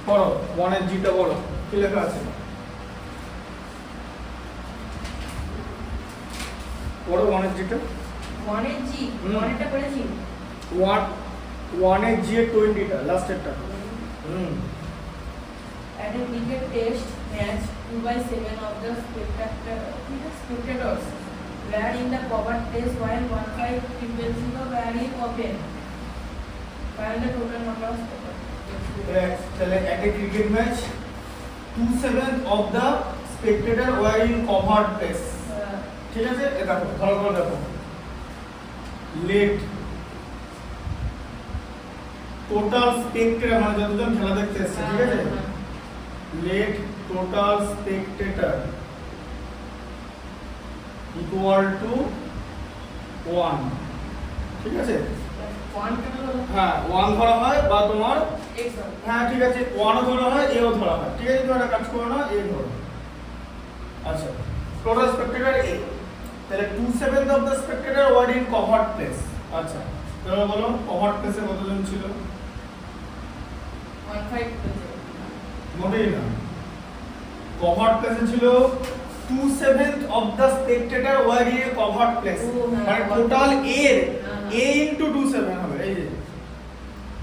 পড়ো 1 এর জিটা পড়ো কি লেখা আছে পড়ো 1 এর জিটা 1 এর জি 1 এটা পড়েছি 1 এর জি এর 20 টা লাস্টেরটা at a cricket test match 2/7 of the spectators were in the covered place while 1/5 were in open. Find the total number of spectators. তাহলে at a cricket match 2/7 of the spectator were in covered place ঠিক আছে এটা দেখো ভালো করে দেখো late total spectator মানে যতজন খেলা দেখতে এসেছে ঠিক আছে let total spectator equal to 1 ঠিক আছে 1 কেন হলো হ্যাঁ 1 ধরা হয় বা তোমার x হ্যাঁ ঠিক আছে 1 ও ধরা হয় a ও ধরা হয় ঠিক আছে তুমি একটা কাজ করো না a ধরো আচ্ছা total spectator a তাহলে 2/7 of the spectator were in covered place আচ্ছা তাহলে বলো covered place এ কতজন ছিল 1/5 মোটেই না কভার্ড প্লেসে ছিল 2/7 of the spectator were in a covered place মানে টোটাল a এর a into 2/7 হবে এই যে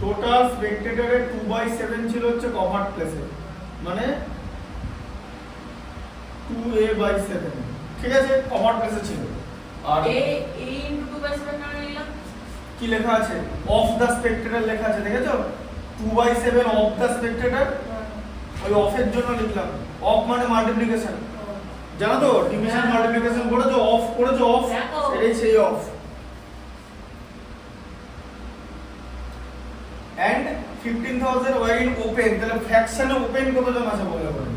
টোটাল স্পেক্টেটরের 2/7 ছিল হচ্ছে কভার্ড প্লেসে মানে 2a/7 ঠিক আছে কভার্ড প্লেসে ছিল আর a into 2/7 কেন নিলাম কি লেখা আছে অফ দা স্পেক্টেটর লেখা আছে দেখেছো 2/7 অফ দা স্পেক্টেটর ওই অফের জন্য লিখলাম অফ মানে মাল্টিপ্লিকেশন জানো তো ডিভিশন মাল্টিপ্লিকেশন করেছো অফ এটাই সেই অফ এন্ড 15000 ওয়ার ইন ওপেন তাহলে ফ্র্যাকশনে ওপেন কতজন আছে বলে বলেন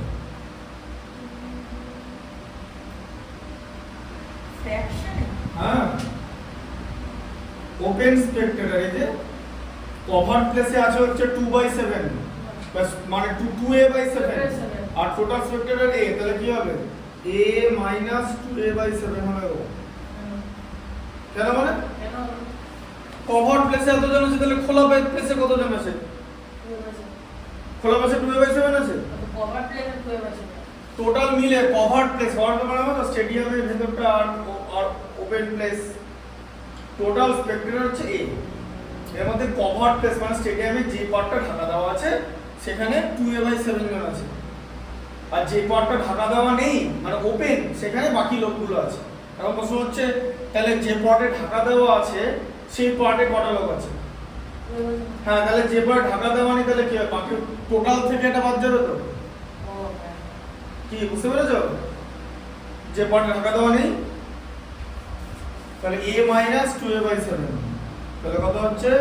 ফ্র্যাকশনে হ্যাঁ ওপেন স্পেক্টেটর এই যে কভার প্লেসে আছে হচ্ছে 2/7 বাস মানে 2a/7 R total spectator a তাহলে কি হবে a - 2a/7 হবে ও কেন মানে কেন কভার প্লেসে এতজন আছে তাহলে খোলা প্লেসে কতজন আছে খোলা প্লেসে 2a/7 আছে কভার প্লেন 2/7 টোটাল মিলে কভার প্লেস কভার মানে মানে স্টেডিয়ামের ভেতরটা আর ওপেন প্লেস টোটাল স্পেক্টেটর হচ্ছে a এর মধ্যে কভার প্লেস মানে স্টেডিয়ামে যে পার্টটা ঢাকা দেওয়া আছে সেখানে 2a/7 জন আছে আর যে পার্টটা ঢাকা দেওয়া নেই মানে ওপেন সেখানে বাকি লোকগুলো আছে এখন প্রশ্ন হচ্ছে তাহলে যে পার্টে ঢাকা দেওয়া আছে সেই পার্টে কটা লোক আছে হ্যাঁ তাহলে যে পার্ট ঢাকা দেওয়া নেই তাহলে কি হবে বাকি টোটাল থেকে এটা বাদ যাবে তো কি বুঝতে পেরেছো যে পার্টে ঢাকা দেওয়া নেই তাহলে a - 2a/7 তাহলে কত হচ্ছে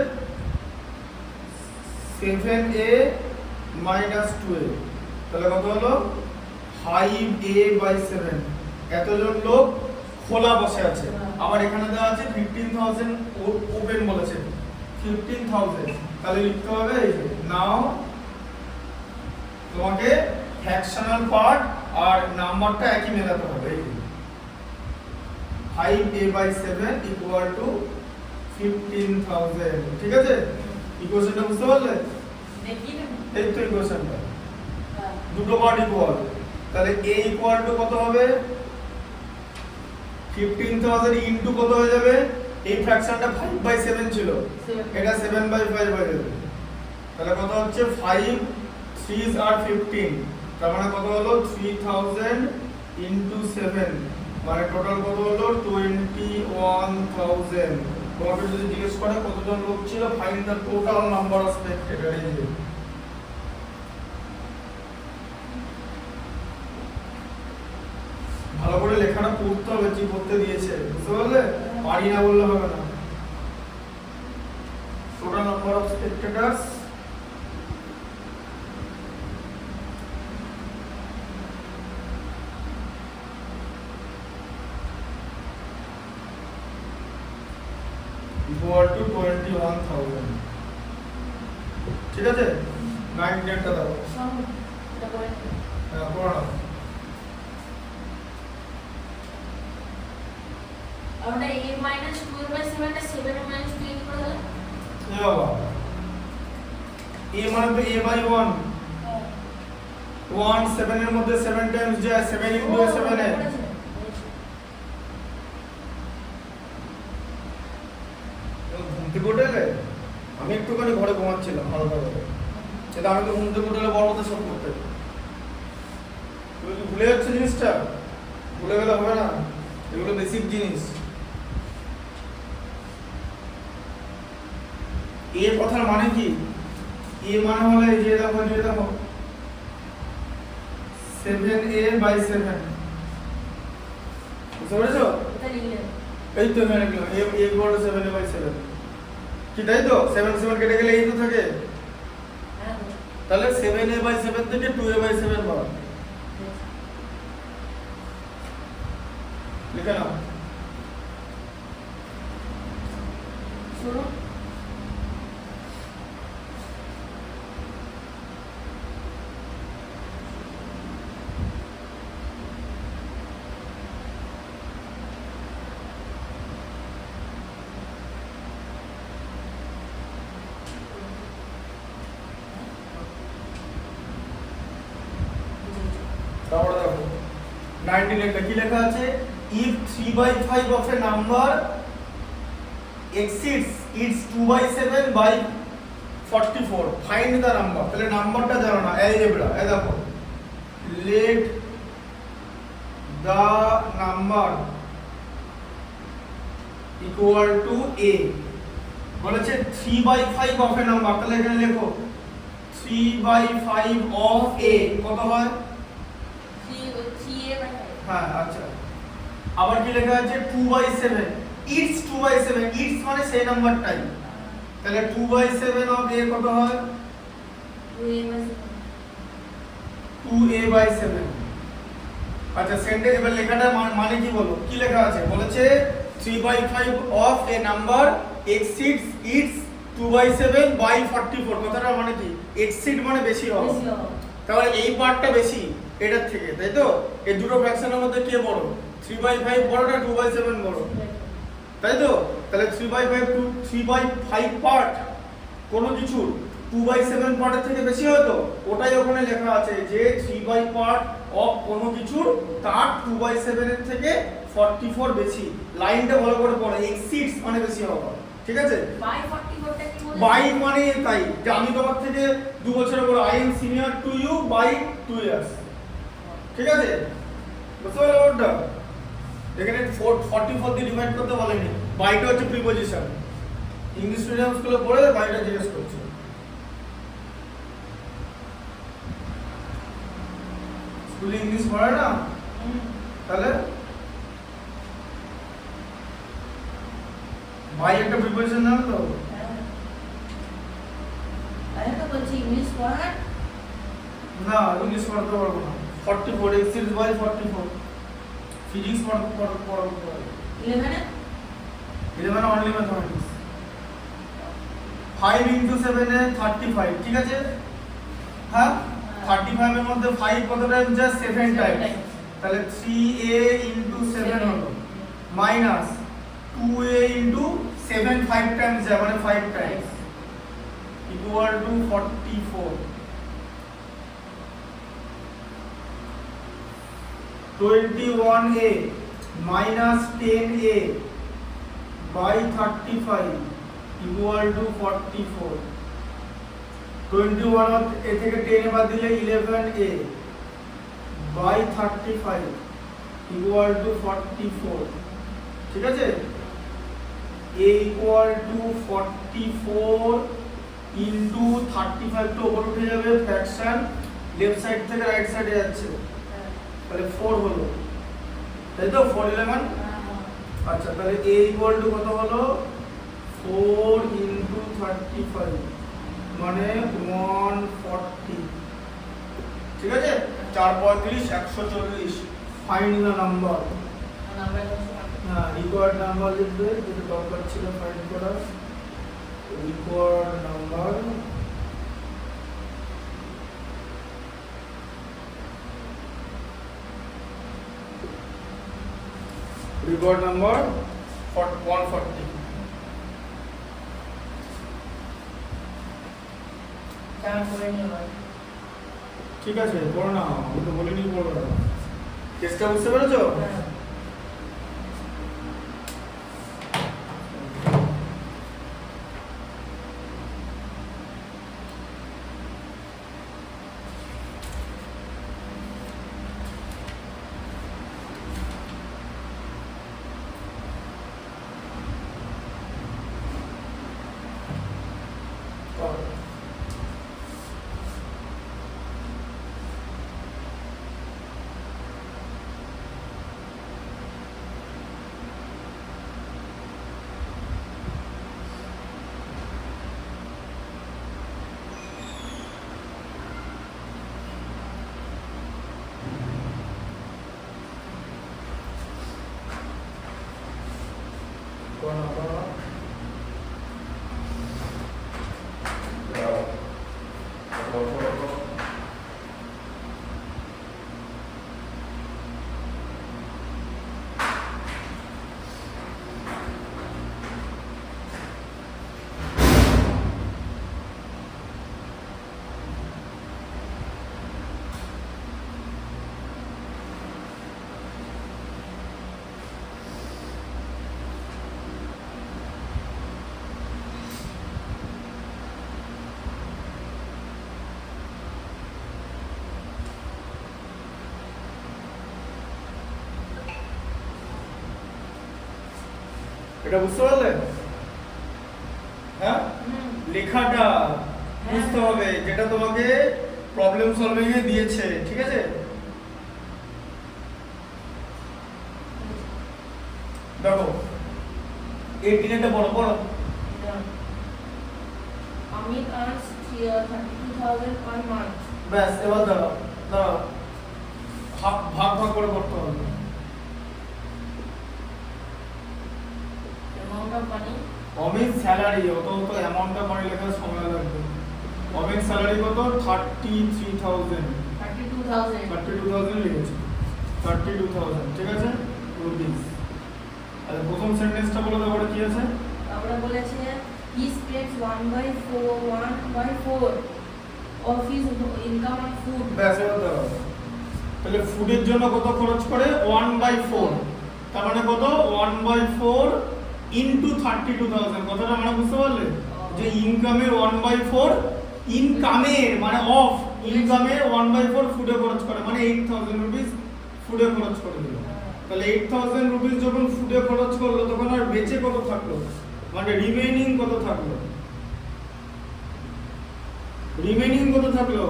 7a - 2a তাহলে কত হলো 5a/7 এতজন লোক খোলা বসে আছে আবার এখানে দেওয়া আছে 15000 ওপেন বলেছে 15000 তাহলে লিখতে হবে এই যে নাও তোমাকে ফ্র্যাকশনাল পার্ট আর নাম্বারটা একই মেলাতে হবে এই 5a/7 equal to 15000 ঠিক আছে ইকুয়েশনটা বুঝতে পারলে দেখি না এই তো ইকুয়েশনটা দুটো পার্ট ইকুয়াল তাহলে a ইকুয়াল টু কত হবে 15000 ইনটু কত হয়ে যাবে এই ফ্র্যাকশনটা 5/7 ছিল এটা 7/5 হয়ে যাবে তাহলে কত হচ্ছে 5 3s are 15 তার মানে কত হলো 3000 ইনটু 7 মানে টোটাল কত হলো 21000 তোমাকে যদি জিজ্ঞেস করে কতজন লোক ছিল find the total number of spectator এই যে ভালো করে লেখাটা পড়তে হবে কি করতে দিয়েছে বুঝতে পারলে পারি না বললে হবে না total number of spectators equal to 21000 ঠিক আছে 9 ডেটটা দাও এটা করে হ্যাঁ পড়ো আমরা a - 2/7 টা 7 - 2 করে দিলাম এ বাবা a মানে তো a/1 1 7 এর মধ্যে 7 টাইমস যায় 7 ইনটু 7 এ ঘুম থেকে উঠে এলে? আমি একটুখানি ঘরে ঘুমাচ্ছিলাম হালকা করে, সেটা আমি তো ঘুম থেকে উঠে এলে বড় মতো সব করতে। তুমি কি ভুলে যাচ্ছ জিনিসটা? ভুলে গেলে হবে না, এগুলো বেসিক জিনিস। এ কথার মানে কি? এ মানে হলো এই যে দেখো 7a/7, বুঝতে পেরেছো? এটা লিখলে এই তো এখানে লিখলাম a equal to 7a/7, কি তাই তো? 7 7 কেটে গেলে এই তো থাকে, হ্যাঁ তাহলে 7a/7 থেকে 2a/7 পাবো। লিখে নাও। শুনো তারপরে দেখো 19 লেখা কি লেখা আছে? if 3/5 of a number exceeds its 2/7/44 find the number। তাহলে নাম্বারটা জানো না, অ্যালজেব্রা। এই দেখো, let the number equal to a, বলেছে 3/5 of a number, তাহলে এখানে লেখো 3/5 of a কত হয়? 3a/5 হ্যাঁ আচ্ছা, আবার কি লেখা আছে? 2/7, ইটস 2/7, ইটস মানে সেই নাম্বারটাই, তাহলে 2/7 অফ a কত হয়? 2a/7। আচ্ছা সেন্টেন্স এবার লেখাটা মানে কি বলো, কি লেখা আছে? বলেছে 3/5 of a number exceeds its 2/7/44, কথাটা মানে কি? exceed মানে বেশি হওয়া, বেশি হবে তাহলে এই পার্টটা বেশি এটার থেকে, তাই তো? এই দুটো ফ্র্যাকশনের মধ্যে কে বড়? 3/5 বড় না 2/7 বড়? তাই তো? তাহলে 3/5 পার্ট কোনো কিছু 2/7 পার্টের থেকে বেশি হয় তো, ওটাই ওখানে লেখা আছে যে 3/5 পার্ট অফ কোনো কিছুর তার 2/7 এর থেকে 44 বেশি। লাইনটা ভালো করে পড়ো, এক্সিডস মানে বেশি হওয়া, ঠিক আছে? বাই 44 টা কি বলে? বাই মানে তাই যে আমি তোমার থেকে 2 বছরের বড়, I am senior to you by 2 years, ঠিক আছে? বুঝতে পারলে ওটা? এখানে 44 দিয়ে ডিভাইড করতে বলেনি, বাইটা হচ্ছে প্রিপজিশন। ইংলিশ মিডিয়াম স্কুলে পড়ে বাইটা জিজ্ঞেস করছে। স্কুলে ইংলিশ পড়ে না, তাহলে বাই একটা প্রিপজিশন জানো তো? আরে তো বলছি ইংলিশ পড়া না, ইংলিশ পড়তে পারবো না। 44 exceeds by 44, ফিজিক্স পড়তে পারবো। 11 11 অনলি ম্যাথমেটিক্স। 5 into 7 এ 35, ঠিক আছে? হ্যাঁ 35 এর মধ্যে 5 কত টাইম যায়? 7 টাইম, তাহলে 3a into 7 হলো মাইনাস 2a into 7 5 টাইমস যায় মানে 5 Times equal to 44। 21a minus 10a by 35 equal to 44। 21 এ থেকে 10 বাদ দিলে 11a by 35 equal to 44, ঠিক আছে? a equal to 44 into 35 তো উপরে উঠে যাবে, ফ্র্যাকশন লেফট সাইড থেকে রাইট সাইডে যাচ্ছে, তাহলে 4 হলো, তাই তো? 4 11। আচ্ছা তাহলে a ইকুয়াল টু কত হলো? 4 ইনটু 35 মানে 140, ঠিক আছে? 4 35 140। Find the number. হ্যাঁ রিকোয়ার্ড নাম্বার লিখবে, যেটা দরকার ছিল ফাইন্ড করার। Required number record number 140। চার করে নিয়ে হয় ঠিক আছে পড়ো না, আমি তো বলিনি পড়ো না। কেসটা বুঝতে পেরেছো? হ্যাঁ। এটা বুঝতে পারলে? হ্যাঁ, হুম। লেখাটা হ্যাঁ। বুঝতে হবে যেটা তোমাকে প্রবলেম সলভিং এ দিয়েছে, ঠিক আছে? দেখো 18 এটা বড় বড় Amit earns 32,000 per month. ব্যাস, এবার দাঁড়াও দাঁড়াও, ভাগ ভাগ ভাগ করে করতে হবে। Amount of money. Amit salary, অত অত অ্যামাউন্ট অফ মানি লেখার সময় লাগবে। অমিত স্যালারি কত? 33,000, 32,000. 32,000 লিখেছে, 32,000, ঠিক আছে রুপিস। আর প্রথম সেন্টেন্সটা বলো তো, ওটা কি আছে? আমরা বলেছে he spends 1/4 of his income on food. ব্যাস, এবার দাঁড়াও, তাহলে ফুডের জন্য কত খরচ করে? 1/4, তার মানে কত? 1/4 ইনটু 32,000। কথাটা মানে বুঝতে পারলে? যে ইনকামের 1/4, ইনকামের মানে অফ ইনকামের 1/4 ফুডে খরচ করে, মানে 8,000 রুপিস ফুডে খরচ করে দিল। তাহলে 8,000 রুপিস যখন ফুডে খরচ করলো তখন আর বেঁচে কত থাকলো, মানে রিমেইনিং কত থাকলো? রিমেইনিং কত থাকলো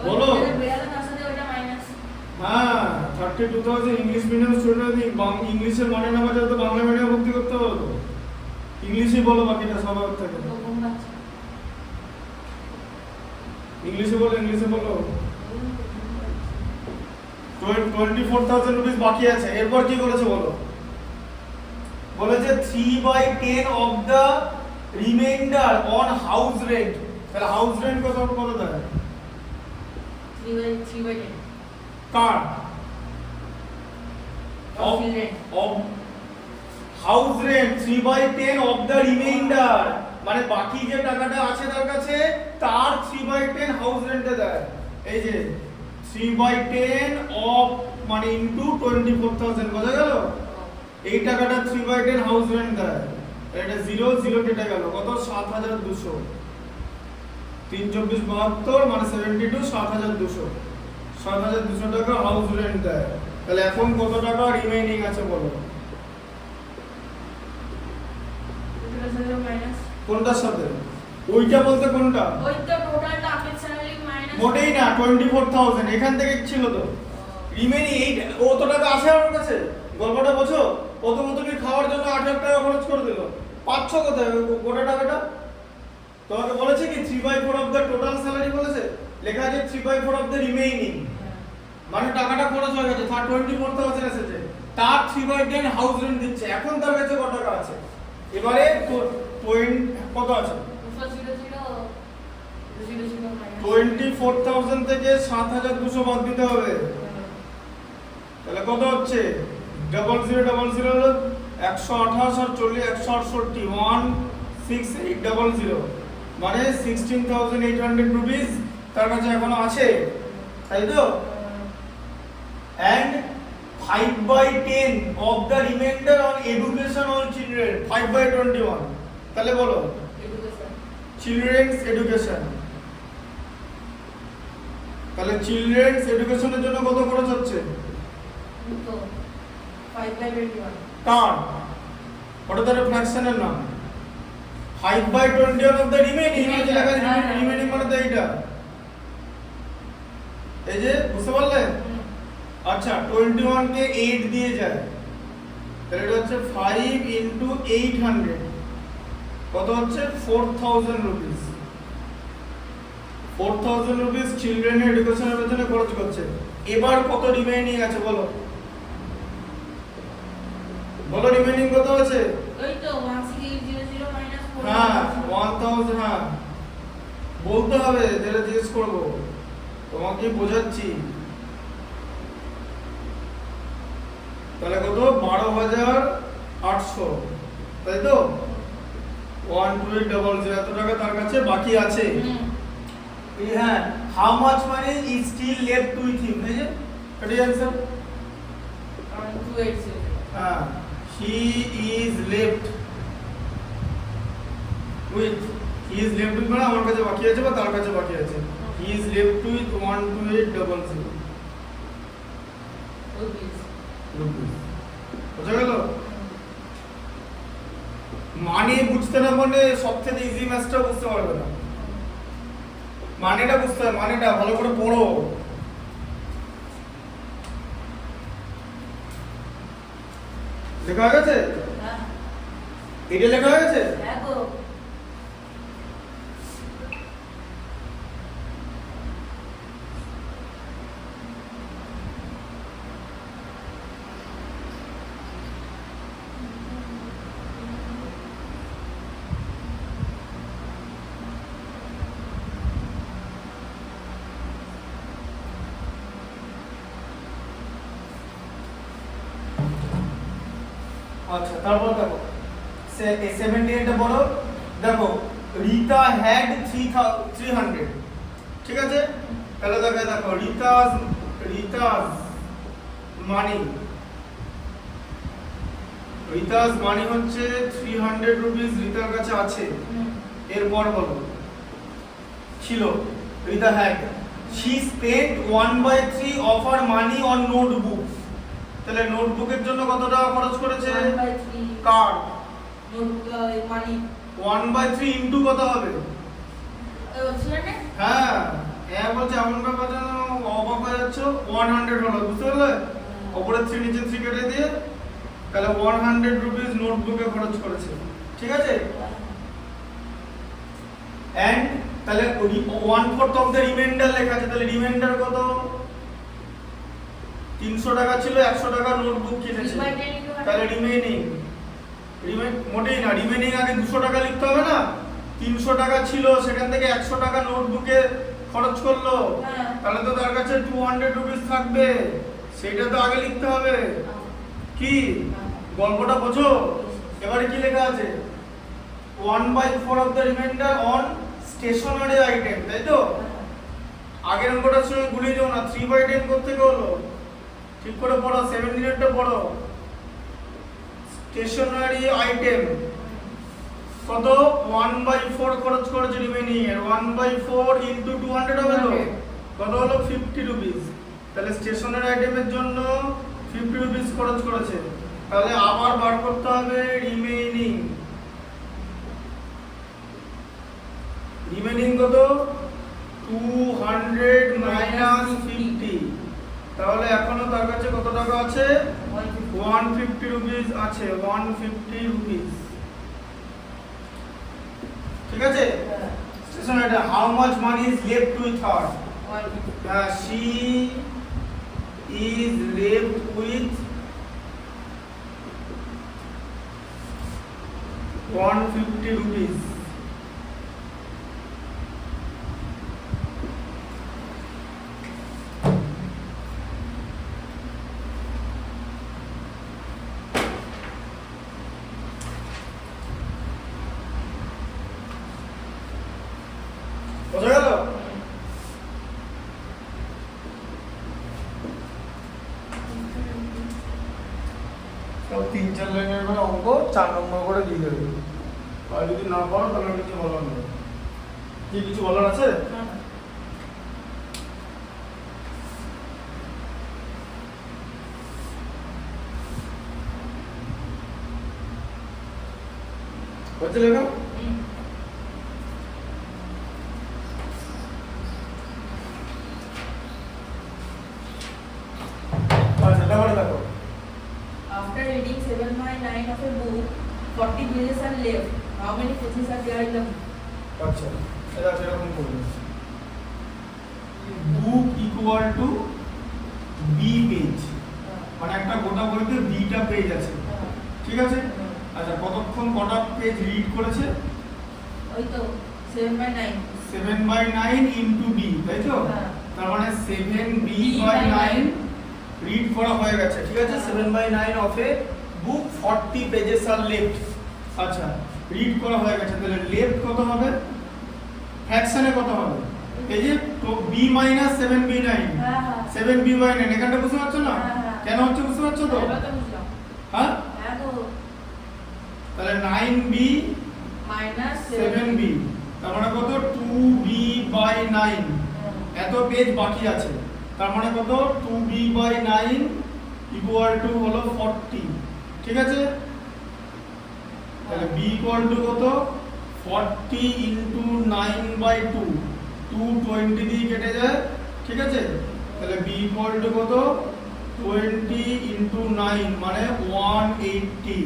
বলো? বেড়ালে তার সাথে ওটা মাইনাস। হ্যাঁ, 32,000 ইংলিশ মিডিয়াম স্টুডেন্ট, ইংলিশের মানে না বাজে তো বাংলা মিডিয়ামে ভর্তি করতে হবে তো। ইংলিশে বলো, বাকিটা সব আউট থাকে। ঘুম পাচ্ছে। ইংলিশে বলো, ইংলিশে বলো। 24,000 রুপিস বাকি আছে। এরপর কি করেছে বলো? বলেছে 3/10 of the remainder on house rent. তাহলে হাউস রেন্ট কত কত দেয়? 3/10 কার? of rent. Of house rent 3/10 of the reminder, মানে বাকি যে টাকাটা আছে তার কাছে তার 3/10 হাউস রেন্টে দেয়। এই যে 3/10 অফ মানে ইনটু 24,000, বোঝা গেল? এই টাকাটা 3/10 হাউস রেন্ট দেয়। এটা 0 0 কেটে গেল, কত? 7,200। 3 24 72 মানে 72, 7,200। 7,200 টাকা হাউস রেন্ট দেয়। তাহলে এখন কত টাকা রিমেইনিং আছে বলো? এটার সাথে মাইনাস। কোনটার সাথে? ওইটা বলতে কোনটা? ওই তো টোটালটা আপের স্যালারি মাইনাস। মোটেই না, 24,000 এখান থেকে ছিল তো। রিমেইনিং এই কত টাকা আছে আমার কাছে? গল্পটা বোঝো? প্রথম তুমি খাওয়ার জন্য 8,000 টাকা খরচ করে দিল, পাচ্ছ কোথায় গোটা টাকাটা? তোমাকে বলেছে কি 3/4 অফ দ্য টোটাল স্যালারি বলেছে? লেখা আছে 3/4 অফ দ্য রিমেইনিং, মানে টাকাটা খরচ হয়ে গেছে, তার 24,000 এসেছে, তার 3/10 হাউস রেন্ট দিচ্ছে। এখন তার কাছে কত টাকা আছে? এবারে কত আছে? 24,000 থেকে 7,200 বাদ দিতে হবে। তাহলে কত হচ্ছে? 0000 হলো 128 আর 40 168, 16800, মানে 16,800 রুপিস তার কাছে এখনো আছে। তাই তো? and 5/10 of the remainder on education on children 5/21 তাহলে বলো এডুকেশন children's education তাহলে children's educationের জন্য কত খরচ হচ্ছে তো 5/21 কার ওটা তার ফ্র্যাকশনের নাম 5/21 of the remaining এই যে লেখা রিমেইনিং মানে তো এইটা এই যে বুঝতে পারলে আচ্ছা 21 কে 8 দিয়ে যায় তাহলে এটা হচ্ছে 5 into 800 কত হচ্ছে 4000 রুপিস 4000 রুপিস চিলড্রেন এডুকেশনের পেছনে খরচ করছে এবার কত রিমেইনিং আছে বলো বলো রিমেইনিং কত আছে ওই তো 16800 মাইনাস 4 হ্যাঁ 1000 হ্যাঁ বলতে হবে যেটা জিজ্ঞেস করব তোমাকে বোঝাচ্ছি তাহলে কত 12800 তাই তো 12800 এত টাকা তার কাছে বাকি আছে হ্যাঁ how much money is still left with him এই যে এটাই आंसर 280 হ্যাঁ he is left with he is left with মানে আমার কাছে বাকি আছে বা তার কাছে বাকি আছে হি ইজ লেফট উইথ 12800 রুপিস বুঝা গেল মানে বুঝতে না মানে সবথেকে ইজি ম্যাথটা বুঝতে পারবে না মানেটা বুঝতে হবে মানেটা ভালো করে পড়ো লেখা হয়ে গেছে হ্যাঁ এটা লেখা হয়ে গেছে হ্যাঁ গো আচ্ছা তারপর দেখো 78 টা বলো দেখো রিতা হ্যাড 300 ঠিক আছে তাহলে দেখো রিতাস মানি হচ্ছে 300 রুপিস রিতার কাছে আছে এরপর বলো ছিল Rita had she spent 1/3 of her money on notebook তাহলে নোটবুকের জন্য কত টাকা খরচ করেছে 1/3 কার নোটবুক মানি 1/3 ইনটু কত হবে ছিল না হ্যাঁ এ বলছে এমন ব্যাপার যেন অবাক হয়ে যাচ্ছ 100 হলো বুঝতে পারলে উপরে 3 নিচে 3 কেটে দিয়ে তাহলে 100 রুপিস নোটবুকে খরচ করেছে ঠিক আছে এন্ড তাহলে 1/4 অফ দ্য রিমাইন্ডার লেখা আছে তাহলে রিমাইন্ডার কত 300 টাকা ছিল 100 টাকা নোটবুক কিনেছে তাহলে রিমেইনিং মোটেই না রিমেইনিং আগে 200 টাকা লিখতে হবে না 300 টাকা ছিল সেখান থেকে 100 টাকা নোটবুকে খরচ করলো তাহলে তো তার কাছে 200 রুপিস থাকবে সেটা তো আগে লিখতে হবে কি গল্পটা বোঝো এবারে কি লেখা আছে 1/4 of the remainder on stationery item তাই তো আগের অঙ্কটার সঙ্গে গুলিয়ে যাও না 3/10 করতে হলো ঠিক করে পড়ো 7 মিনিটটা পড়ো স্টেশনারি আইটেম কত 1/4 খরচ করেছে রিমেইনিং এর 1/4 ইনটু 200 হবে তো কত হলো 50 রুপিস তাহলে স্টেশনারি আইটেমের জন্য 50 রুপিস খরচ করেছে তাহলে আবার বার করতে হবে রিমেইনিং কত 200 মাইনাস 50 তাহলে এখনো তার কাছে কত টাকা আছে 150 রুপিস আছে 150 রুপিস ঠিক আছে স্টেশন এটা how much money is left with her she is left with 150 rupees বোঝা গেল সেকশন লাইনের করে অঙ্ক 4 নম্বর করে দিয়ে দেবে। আর যদি না পারো তাহলে আর কিছু বলার নেই। কি কিছু বলার আছে? না না হচ্ছে লেখা? হুম। আচ্ছা তারপরে দেখো। After reading 7/9 of a book, 40 pages are left. How many pages are there in the book? আচ্ছা এটা এরকম করবে। বুক ইকুয়াল টু বি পেজ, মানে একটা গোটা বইতে বিটা পেজ আছে, ঠিক আছে? আচ্ছা কতক্ষণ কটা পেজ রিড করেছে? ওই তো 7/9 7/9 ইনটু বি, তাই তো? হ্যাঁ। তার মানে 7b/9 রিড করা হয়ে গেছে, ঠিক আছে? 7/9 of a book 40 pages are left. আচ্ছা রিড করা হয়ে গেছে, তাহলে লেফট কত হবে? ফ্র্যাকশনে কত হবে? এই যে তো b - 7b/9, হ্যাঁ হ্যাঁ 7b/9 এখানটা বুঝতে পারছো না? হ্যাঁ, হ্যাঁ। কেন হচ্ছে বুঝতে পারছো তো? এবার তো বুঝলাম। হ্যাঁ হ্যাঁ গো তাহলে 9b মাইনাস 7b, তার মানে কত? 2b/9। এত পেজ বাকি আছে, তার মানে কত? 2b/9 ইকুয়াল টু হলো 40, ঠিক আছে? তাহলে b ইকুয়াল টু কত? 40 ইনটু 9/2, 220 দিয়ে কেটে যায়, ঠিক আছে? তাহলে b ইকুয়াল টু কত? 20 ইনটু 9 মানে 180।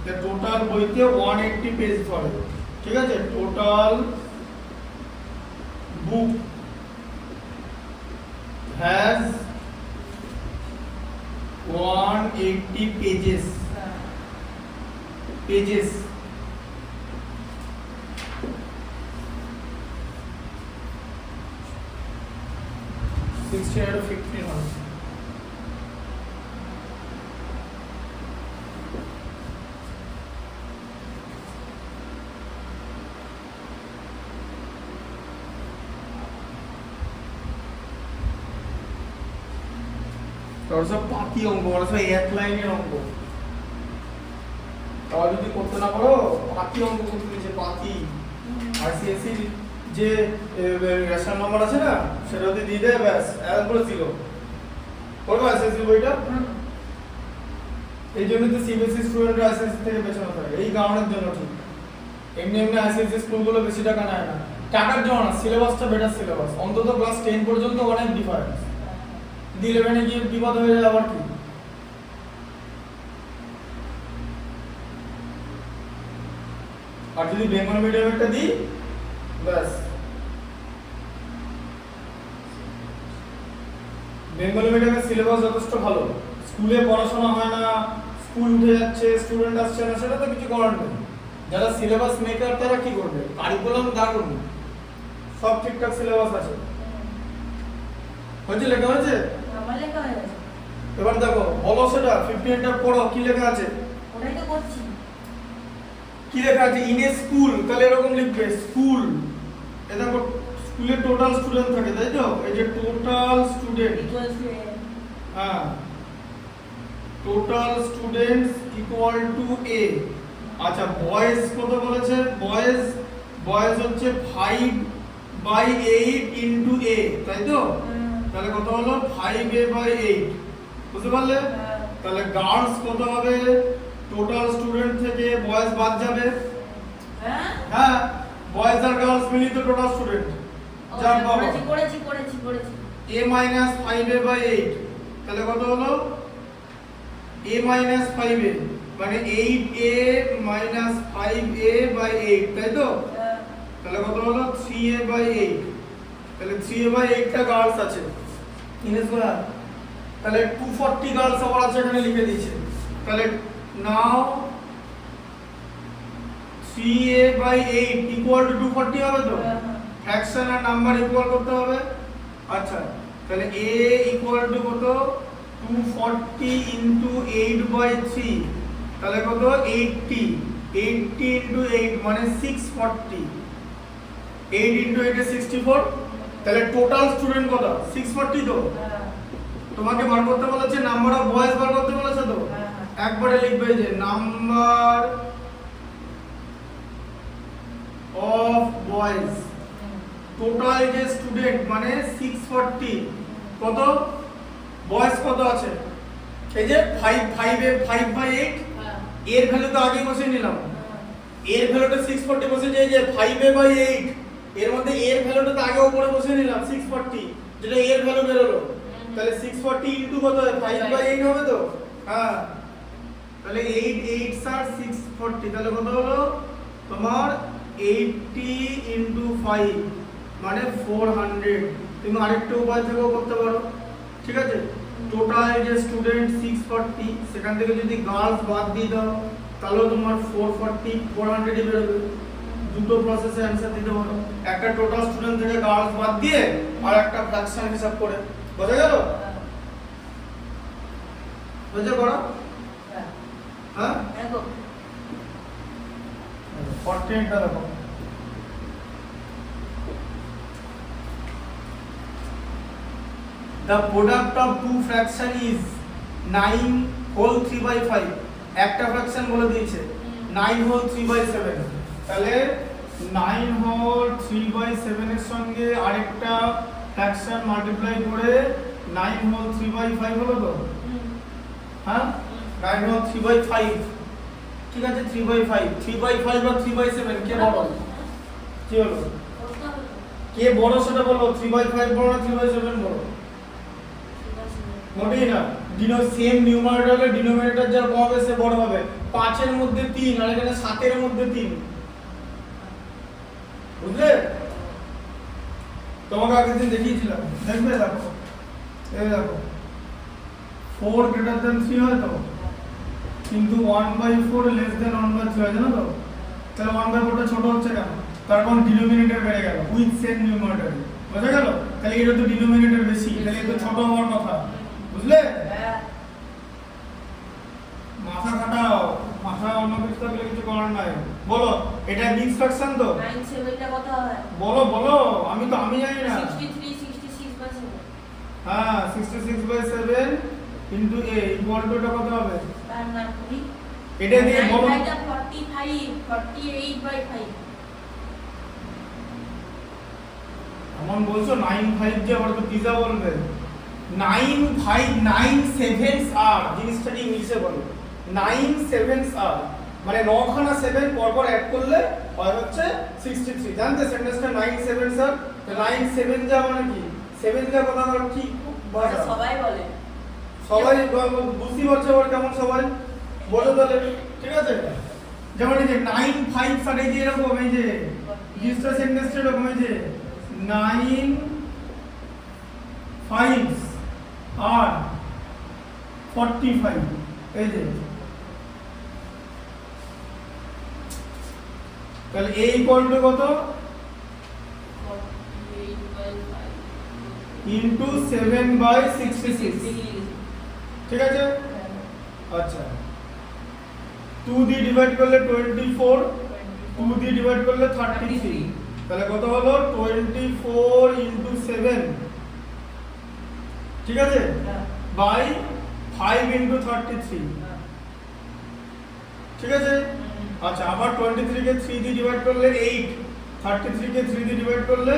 তাহলে টোটাল বইতে 180 পেজ ধরে, ঠিক আছে? Total book has 180 pages. 60 out of 15 হবে। তারপর সব পাতি অঙ্ক, মানে সব এক লাইনের অঙ্ক। তাও যদি করতে না পারো পাতি অঙ্ক করতে দিয়েছে, পাতি। আইসিএসসি যে রেশন নাম্বার আছে না, সেটা যদি দিয়ে দেয় ব্যাস এক করে ছিল। করবো আইসিএসসি বইটা? এই জন্য তো সিবিএসসি স্টুডেন্টরা আইসিএসসি থেকে পেছনে থাকে, এই কারণের জন্য ঠিক। এমনি এমনি আইসিএসসি স্কুলগুলো বেশি টাকা নেয় না, টাকার জন্য না, সিলেবাসটা বেটার সিলেবাস। অন্তত ক্লাস 10 পর্যন্ত অনেক ডিফারেন্স। 11 গিয়ে বিপদ হয়ে যায় আবার কি। আর যদি বেঙ্গল মিডিয়াম একটা দিই ব্যাস, বেঙ্গল মিডিয়ামের সিলেবাস যথেষ্ট ভালো। স্কুলে পড়াশোনা হয় না, স্কুল উঠে যাচ্ছে, স্টুডেন্ট আসছে না, সেটা তো কিছু করার নেই। যারা সিলেবাস মেকার তারা কি করবে? কারিকুলাম দারুণ, সব ঠিকঠাক সিলেবাস আছে। হয়েছে? লেখা হয়েছে? আমার লেখা হয়ে গেছে। এবার দেখো বলো সেটা 58টা পড়ো, কি লেখা আছে? ওটাই তো করছি। কি লেখা আছে? ইন এ স্কুল, তাহলে এরকম লিখবে স্কুল। এ দেখো স্কুলে টোটাল স্টুডেন্ট থাকে, তাই তো? এই যে টোটাল স্টুডেন্ট, ইকুয়ালস টু হ্যাঁ, টোটাল স্টুডেন্টস ইকুয়াল টু এ। আচ্ছা বয়েজ কত বলেছে? বয়েজ হচ্ছে 5/8 ইনটু এ, তাই তো? তাহলে কত হলো? 5a/8, বুঝতে পারলে? তাহলে গার্লস কত হবে? টোটাল স্টুডেন্ট থেকে বয়েজ বাদ যাবে, হ্যাঁ হ্যাঁ, বয়েজ আর গার্লস মিলিয়ে তো টোটাল স্টুডেন্ট। যার বাবা করেছি a minus 5a/8, তাহলে কত হলো? a minus 5a মানে 8a minus 5a/8, তাই তো? তাহলে কত হলো? 3a/8। তাহলে 3a/8 টা গার্লস আছে, ইনেস গোলা। তাহলে 240 গার্লস আবার আছে, এখানে লিখে দিয়েছে। তাহলে নাও 3a/8 ইকুয়াল টু 240 হবে তো? ফ্র্যাকশন আর নাম্বার ইকুয়াল করতে হবে। আচ্ছা তাহলে a ইকুয়াল টু কত? 240 ইনটু 8/3, তাহলে কত? 80 ইনটু 8 মানে 640। 8 ইনটু 8 এ 64, তাহলে টোটাল স্টুডেন্ট কত? 640 তো? তোমাকে বার করতে বলেছে, নাম্বার অফ বয়েজ বার করতে বলেছে তো? একবারে লিখবে যে নাম্বার অফ বয়েজ টোটাল যে স্টুডেন্ট মানে 640 কত বয়েজ কত আছে এই যে 5/8 এর ভ্যালু তো আগে বসে নিলাম এর ভ্যালুটা 640 বসে যে 5/8 এর মধ্যে এর ভ্যালুটা তো আগে উপরে বসে নিলাম 640 যেটা এর ভ্যালু বের হলো তাহলে 640 ইনটু কত হয় 5/8 হবে তো হ্যাঁ তাহলে 8 আর 640 তাহলে কত হলো তোমার 80 ইনটু 5 মানে 400 তুমি আরেকটা উপায় থেকেও করতে পারো ঠিক আছে টোটাল যে স্টুডেন্ট 640 সেখান থেকে যদি গার্লস বাদ দিয়ে দাও তাহলে তোমার 440 400 এ বেরোবে দুটো প্রসেসে অ্যানসার দিতে পারো একটা টোটাল স্টুডেন্ট থেকে গার্লস বাদ দিয়ে আর একটা ফ্র্যাকশন হিসাব করে বোঝা গেল বুঝে করো হ্যাঁ দেখো 48 টা দেখো The product of two fraction is 9 whole 3/5 একটা ফ্র্যাকশন বলে দিয়েছে 9 whole 3/7 তাহলে 9 whole 3/7 এর সঙ্গে আরেকটা ফ্র্যাকশন মাল্টিপ্লাই করে 9 whole 3/5 হলো তো হ্যাঁ 9 whole 3/5 ঠিক আছে 3/5 3/5 আর 3/7 কে বড় কি হলো কে বড় সেটা বলো 3/5 বড় না 3/7 বড় মোটেই না সেম নিউমারেটরে ডিনোমিনেটর যার কম হবে সে বড় হবে 5 এর মধ্যে 3 আর এখানে 7 এর মধ্যে 3 বুঝলে তোমাকে আগের দিন দেখিয়েছিলাম দেখবে দেখো এই দেখো 4 গ্রেটার দ্যান 3 হয় তো কিন্তু 1/4 লেস দ্যান 1/3 হয় জানো তো তাহলে 1/4 টা ছোট হচ্ছে কেন তার কারণ ডিনোমিনেটর বেড়ে গেল উইথ সেম নিউমারেটর বোঝা গেল তাহলে এটা তো ডিনোমিনেটর বেশি তাহলে এটা ছোট হওয়ার কথা বুঝলে মাথা খাটাও মাথা অন্য কিছু থাকলে কিছু করার নাই বলো এটা মিক্স ফ্র্যাকশন তো 9/7 টা কত হয় বলো বলো আমি জানি না 63 66/7 হ্যাঁ 66/7 ইনটু a ইকুয়াল টু এটা কত হবে তার না করি এটা দিয়ে বলো 48/5 এমন বলছো 9/5 যে আবার তো পিজা বলবে 9/5 আর জিনিসটা ইংলিশে বলো 9/7 আর মানে 9 খানা 7 পর পর অ্যাড করলে হয় হচ্ছে 63 জানতে সেন্টেন্সটা 9/7 আর 9/7 যা মানে কি 7 যা কথা বল কি ভাষা সবাই বলে সবাই বুঝতে পারছো ওর কেমন সবাই বলো তাহলে ঠিক আছে যেমন এই যে 9/5 আর এই যে এরকম এই যে জিনিসটা সেন্টেন্সটা এরকম এই যে 9/5 আর 45 এই যে তাহলে a ইকুয়াল টু কত 48/5 ইনটু 7/66 ঠিক আছে আচ্ছা 2 দিয়ে ডিভাইড করলে 24 2 দিয়ে ডিভাইড করলে 33 তাহলে কত হলো 24 ইনটু 7 ঠিক আছে বাই 5 ইনটু 33 ঠিক আছে আচ্ছা আবার 23 কে 3 দিয়ে ডিভাইড করলে 8 33 কে 3 দিয়ে ডিভাইড করলে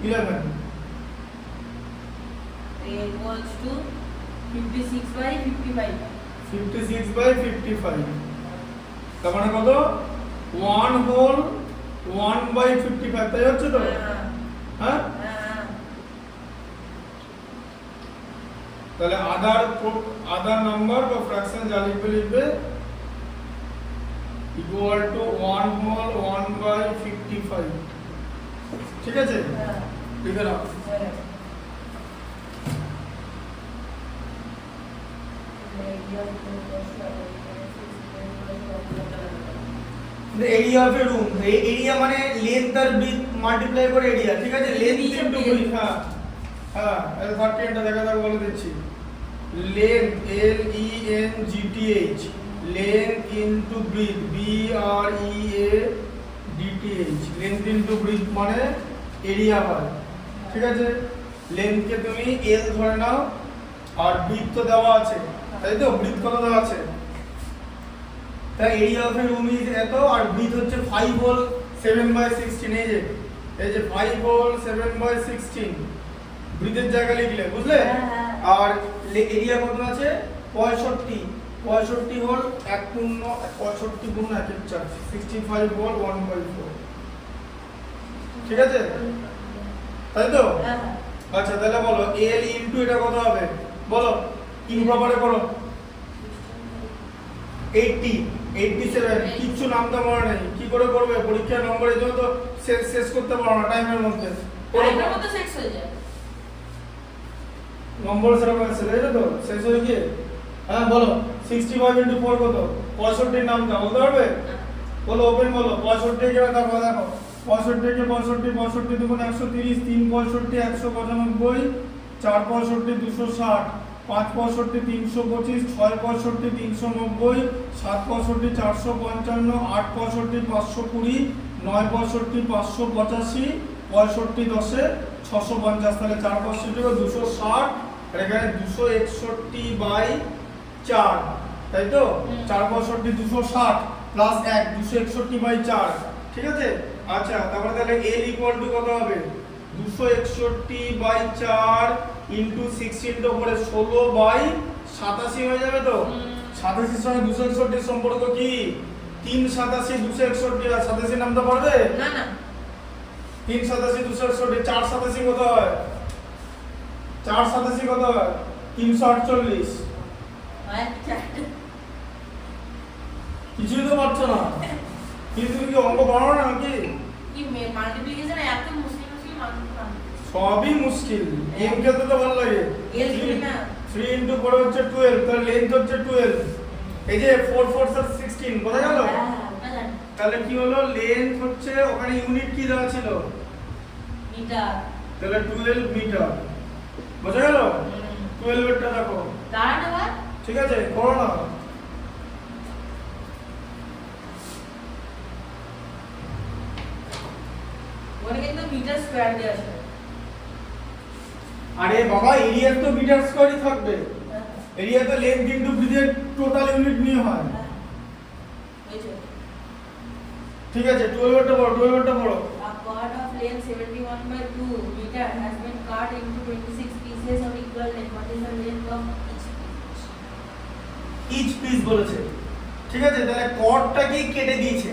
11 equals to 56/55 56/55 তার মানে কত 1 হোল 1/55 তাই হচ্ছে তো হ্যাঁ তাহলে আদার নাম্বার বা ফ্র্যাকশন যা লিখবে ইকুয়াল টু 1 হোল 1/55 ঠিক আছে লিখে নাও the area of a room area মানে length আর width মাল্টিপ্লাই করে এরিয়া ঠিক আছে length ইনটু width হ্যাঁ এই 38 টা দেখা বলে দিচ্ছি length L E N G T H length into width B R E A D T H length into width মানে এরিয়া হয় ঠিক আছে length কে তুমি L ধরে নাও আর width তো দেওয়া আছে তাই তো width কত দেওয়া আছে তা area of A room is এত, আর ব্রিথ হচ্ছে 5 হোল 7/16, এই যে 5 হোল 7/16 ব্রিথের জায়গা লিখলে, বুঝলে? হ্যাঁ। আর এরিয়া কত আছে? 65 হোল 1 পূর্ণ 65 গুণ 1/4 65 হোল 1/4, ঠিক আছে? তাই তো? হ্যাঁ। আচ্ছা তাহলে বলো এল ইনটু এটা কত হবে বলো, ইমপ্রপারে করো। 87 কিচ্ছু নামতে মনে নেই, কি করে করবে? পরীক্ষার নম্বরের জন্য তো শেষ করতে পারো না টাইমের মধ্যে, টাইমের মধ্যে শেষ হয়ে যায়। নম্বর সেরকম আছে তাই তো, শেষ হয়ে গিয়ে। হ্যাঁ বলো 65 ইনটু 4 কত? 65 নামটা বলতে পারবে? বলো ওপেন বলো। 65 কে দেখো 65 কে 65 দুগুণ 130, 3 65 195, 4 65 260, 5 65 325, 6 65 390, 7 65 455, 8 65 520, 9 65 585, 65 10 650, তাহলে 4 65 260, আর এখানে 261/4, তাই তো? 4 65 260 প্লাস 1 261/4, ঠিক আছে? আচ্ছা তারপরে তাহলে L ইকুয়াল টু কত হবে? 261/4 ইনটু 16 এর উপরে 16/87 হয়ে যাবে তো? 87 এর সঙ্গে 261 এর সম্পর্ক কি? 3 87 261, আর 87 নামতে পারবে? না না 3 87 261, 4 87 কত হয়? 4 87 কত হয়? 348। আচ্ছা কিছুই তো পারছো না, কিন্তু তুমি কি অঙ্ক পারো না নাকি? কি মাল্টিপ্লিকেশন এত মুশকিল মাল্টিপ্লিকেশন সবই মুশকিল, গেম খেলতে তো ভালো লাগে। এল কি না 3 ইনটু 4 হচ্ছে 12, তার লেন্থ হচ্ছে 12, এই যে 4 4 16 বোঝা গেল? তাহলে কি হলো? লেন্থ হচ্ছে, ওখানে ইউনিট কি দেওয়া ছিল? মিটার তাহলে 12 মিটার, বোঝা গেল? 12 এরটা দেখো, দাঁড়ান আবার ঠিক আছে করো না। ওখানে কিন্তু মিটার স্কয়ার দেয়া আছে। আরে বাবা এরিয়া তো মিটার স্কয়ারই থাকবে, এরিয়া তো লেন্থ ইনটু ব্রিথের টোটাল ইউনিট নিয়ে হয়, এই যে ঠিক আছে? 12 এরটা বড়, 12 এরটা বড়। a cord of length 71/2 meter has been cut into 26 pieces of equal length. What is the length of each piece? Each piece বলেছে, ঠিক আছে? তাহলে কর্ডটাকেই কেটে দিয়েছে।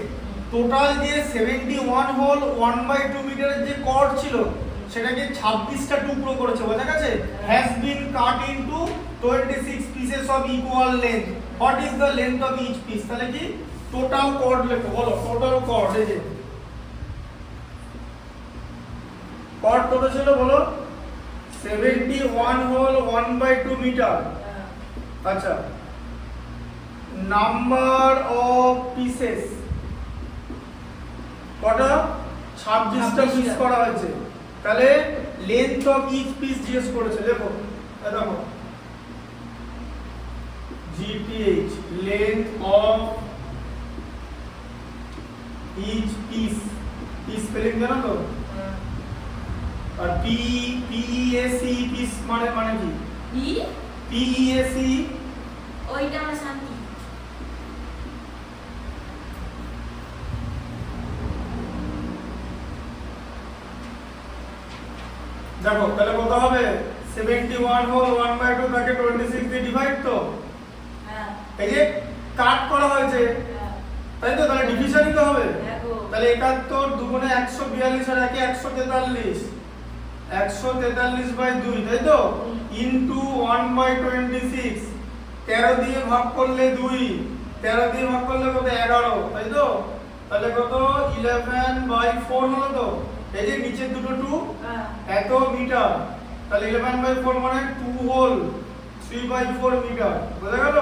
টোটাল যে 71 হোল 1/2 মিটারের যে কর্ড ছিল সেটাকে 26টা টুকরো করেছে, বোঝা গেছে? Has been cut into 26 pieces of equal length. What is the length of each piece? তাহলে কি টোটাল কর্ড লেখো, বলো টোটাল কর্ড। এই যে কর্ড কত ছিল বলো? 71 হোল 1/2 মিটার। আচ্ছা নাম্বার অফ পিসেস কটা? 26টা পিস করা হয়েছে। তাহলে লেন্থ অফ ইচ পিস জিজ্ঞেস করেছে, দেখো এই দেখো GPH length of each piece, piece spelling জানো তো? আর পিইএসি পিস মানে কি? পিইএসি ওইটা আমার শান্তি। দেখো তাহলে কত হবে? 71 হোল 1/2 তাকে 26 দিয়ে ডিভাইড, তো হ্যাঁ এই যে কাট করা হয়েছে তাই তো, তাহলে ডিভিশনই তো হবে। দেখো তাহলে 71 দুগুণে 142 আর একে 143, 143/2 তাই তো, ইনটু 1/26, 13 দিয়ে ভাগ করলে 2, 13 দিয়ে ভাগ করলে কত? 11, তাই তো? তাহলে কত? 11/4 হলো তো? এই যে নিচের দুটো 2 এত মিটার, তাহলে 11/4 মানে 2 হোল 3/4 মিটার, বোঝা গেল?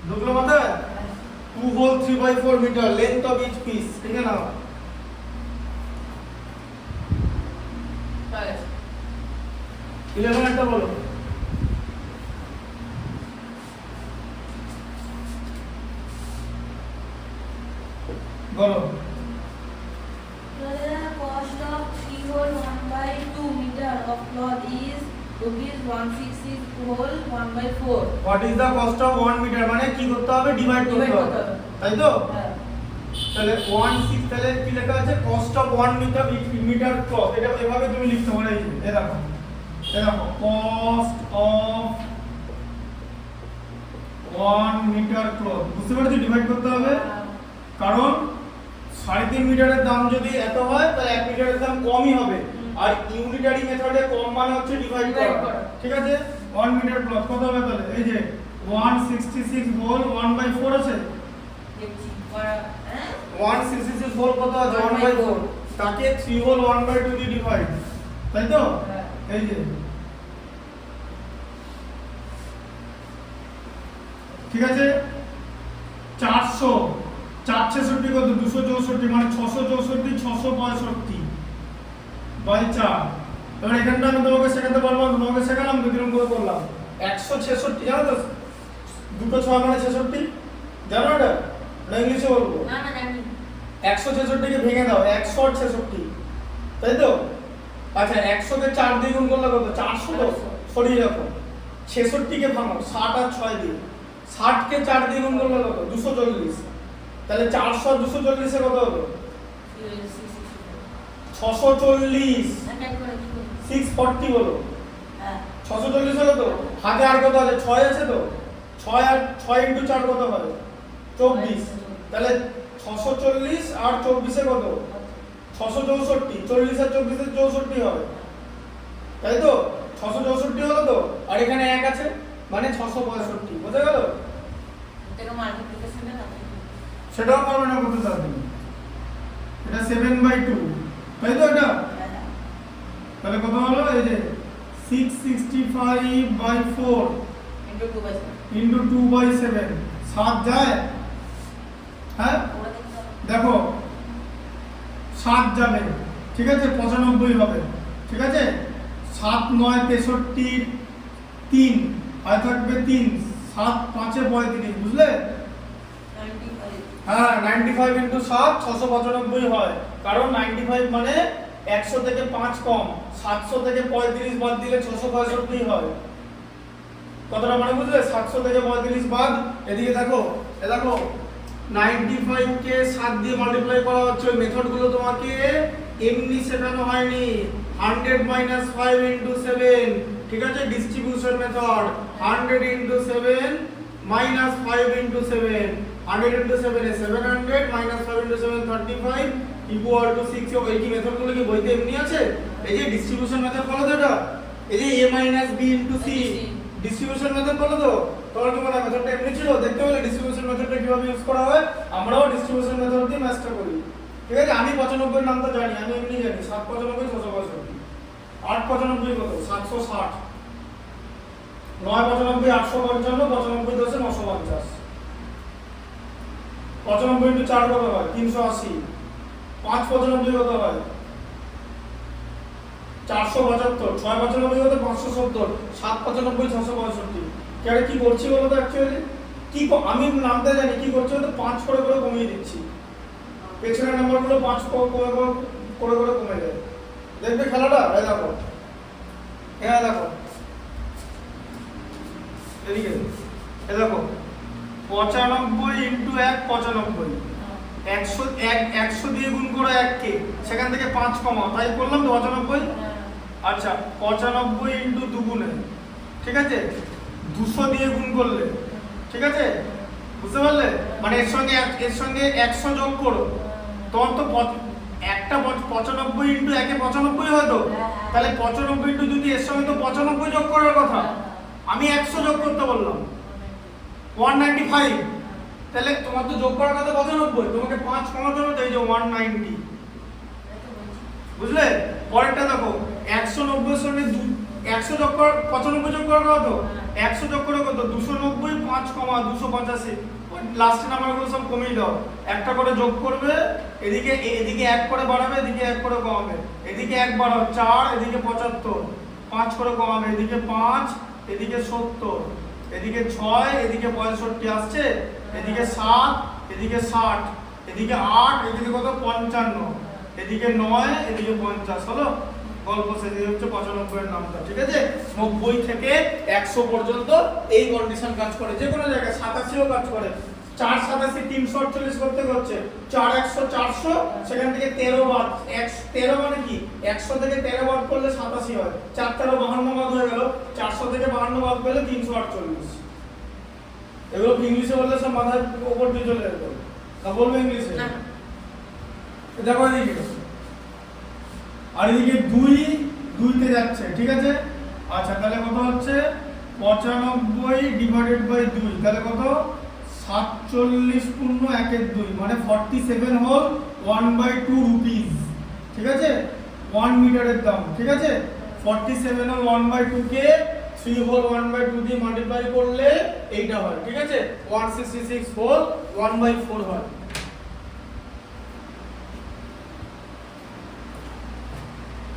ঢুকলো মাথায়? 2 whole 3/4 metre length of each piece, ঠিক আছে না? 11 একটা বলো। বলো The cost of 3 whole 1/2 meter of cloth is rupees 166 whole 1/4 what is the cost of 1 metre মানে কি করতে হবে ডিভাইড করতে Divide হবে করতে হবে। তাই তো হ্যাঁ তাহলে 16 তাহলে কি লেখা আছে কস্ট অফ 1 মিটার ক্লথ এটা এভাবে তুমি লিখতে পারো এই দেখো কস্ট অফ 1 মিটার ক্লথ বুঝতে পারছো ডিভাইড করতে হবে কারণ 3.5 মিটারের দাম যদি এত হয় তাহলে 1 মিটারের দাম কমই হবে আর ইউনিটারি মেথডে কম মানে হচ্ছে ডিভাইড Divide করা করা। ঠিক আছে 1 মিটার ক্লথ কত হবে তাহলে এই যে 166 হোল 1/4 আছে দেখছি হ্যাঁ 166 হোল কত আছে 1/4 1/4 তাকে 3 হোল 1/2 দিয়ে ডিভাইড তাই তো হ্যাঁ এই যে ঠিক আছে 400 466 কত 264 মানে 664 665 বাই 4 এবার এখানটা আমি তোমাকে শেখাতে পারবো না তোমাকে শেখালাম দুদিন করে করলাম 166 জানো তো দুটো 6 মানে 66 জানো এটা না ইংলিশে বলবো না না জানি 166 কে ভেঙে দাও 166 তাই তো আচ্ছা 100 কে 4 দিয়ে গুণ করলে কত 400 তো 400 সরিয়ে রাখো 66 কে ভাঙো 60 আর 6 দিয়ে 60 কে 4 দিয়ে গুণ করলে কত 240 তাহলে 400 আর 240 এ কত হলো 640 640 বলো 640 হলো তো হাতে আর কত আছে 6 আছে তো 6 আর 6 ইনটু 4 কত হবে 24 তাহলে 640 আর 24 এ কত 664 40 আর 24 এ 64 হবে তাই তো 664 হলো তো আর এখানে 1 আছে মানে 665 বোঝা গেল এটা মাল্টিপ্লিকেশনে না সেটাও পারবে না করতে চাও তুমি এটা 7/2 তাই তো এটা তাহলে কত হলো এই যে 665/4 ইনটু 2/7 ইনটু 2/7 7 যায় হ্যাঁ দেখো 7 যাবে ঠিক আছে 95 হবে ঠিক আছে 7 9 63 3 আর থাকবে 3 7 5 এ 35 বুঝলে 95 হ্যাঁ 95 ইনটু 7 695 হয় কারণ 95 মানে 100 থেকে 5 কম 700 থেকে 35 বাদ দিলে 665 হয় কতটা মানে বুঝলে 700 থেকে 35 বাদ এদিকে দেখো এ দেখো 95 কে 7 দিয়ে মাল্টিপ্লাই করা হচ্ছে ওই মেথডগুলো তোমাকে এমনি শেখানো হয়নি 100 মাইনাস 5 ইনটু 7 ঠিক আছে distribution method 100 into 7 minus 5 into 7 100 into 7 A 700 minus 5 into 7 35 equal to 6 এই কি মেথডগুলো কি বইতে এমনি আছে এই যে ডিস্ট্রিবিউশন মেথড বলো তো এটা এই যে a minus b into c distribution method বলো তো তোমার কি মনে হয় মেথডটা এমনি ছিল দেখতে হলে ডিস্ট্রিবিউশন মেথডটা কিভাবে ইউজ করা হয় আমরাও ডিস্ট্রিবিউশন মেথড দিয়ে মাস্টার করি ঠিক আছে আমি 95 এর নামটা জানি আমি এমনি জানি 795 665 895 কত 760 995 855 95 10 950 95 ইনটু 4 কত হয় 380 595 কত হয় 475 695 কত 570 795 665 কেন কি করছি বলো তো অ্যাকচুয়ালি কি আমি নামটা জানি কি করছি তো 5 করে করে কমিয়ে দিচ্ছি পেছনের নাম্বারগুলো 5 করে করে কমে যায় দেখবে খেলাটা এই দেখো হ্যাঁ দেখো এদিকে এই দেখো 95 ইনটু 1 95 100 দিয়ে গুণ করো 1 কে সেখান থেকে 5 কমাও তাই করলাম তো 95 আচ্ছা 95 ইনটু 2 গুণে ঠিক আছে 200 দিয়ে গুণ করলে ঠিক আছে বুঝতে পারলে মানে এর সঙ্গে 100 যোগ করো তোমার তো একটা 95 ইনটু 1 এ 95 হয় তো তাহলে 95 ইনটু যদি এর সঙ্গে তো 95 যোগ করার কথা আমি 100 যোগ করতে বললাম 195 তাহলে তোমার তো যোগ করার কথা 95 তোমাকে 5 কমাতে হবে তাই যে 190 বুঝলে পরেরটা দেখো 190 এর সঙ্গে 100 যোগ কর 95 যোগ করার কথা তো 100 যোগ করে কত 290 5 কমা 285 লাস্ট নাম্বারগুলো সব কমিয়ে দাও একটা করে যোগ করবে এদিকে 1 করে বাড়াবে এদিকে 1 করে কমাবে এদিকে 1 বাড়াও 4 এদিকে 75 5 করে কমাবে এদিকে 5 এদিকে 70 এদিকে 6 এদিকে 65 আসছে এদিকে 7 এদিকে 60 এদিকে 8 এদিকে কত 55 এদিকে 9 এদিকে 50 হলো গল্প শেষ এই হচ্ছে 95 এর নামটা, ঠিক আছে? 90 থেকে 100 পর্যন্ত এই কন্ডিশন কাজ করে, যে কোনো জায়গায় 87 ও কাজ করে। 4 87 348 করতে হচ্ছে 4 100 400, সেখান থেকে 13 বাদ 13 মানে কি 100 থেকে 13 বাদ করলে 87 হয়, 4 13 52 বাদ হয়ে গেল, 400 থেকে 52 বাদ করলে 348। এগুলো ইংলিশে বললে সব মাথার উপর দিয়ে চলে যাবে, না বলবো ইংলিশে না দেখো এদিকে, আর এদিকে 2 2 তে যাচ্ছে, ঠিক আছে? আচ্ছা তাহলে কত হচ্ছে 95 ডিভাইডেড বাই 2, তাহলে কত 47 পূর্ণ 1 2 মানে 47 হোল 1/2 রুপিস, ঠিক আছে? 1 মিটারের দাম, ঠিক আছে? 47 হোল 1/2 কে 3 হোল 1/2 দিয়ে মাল্টিপ্লাই করলে এইটা হয়, ঠিক আছে? 166 হোল 1/4 হয়।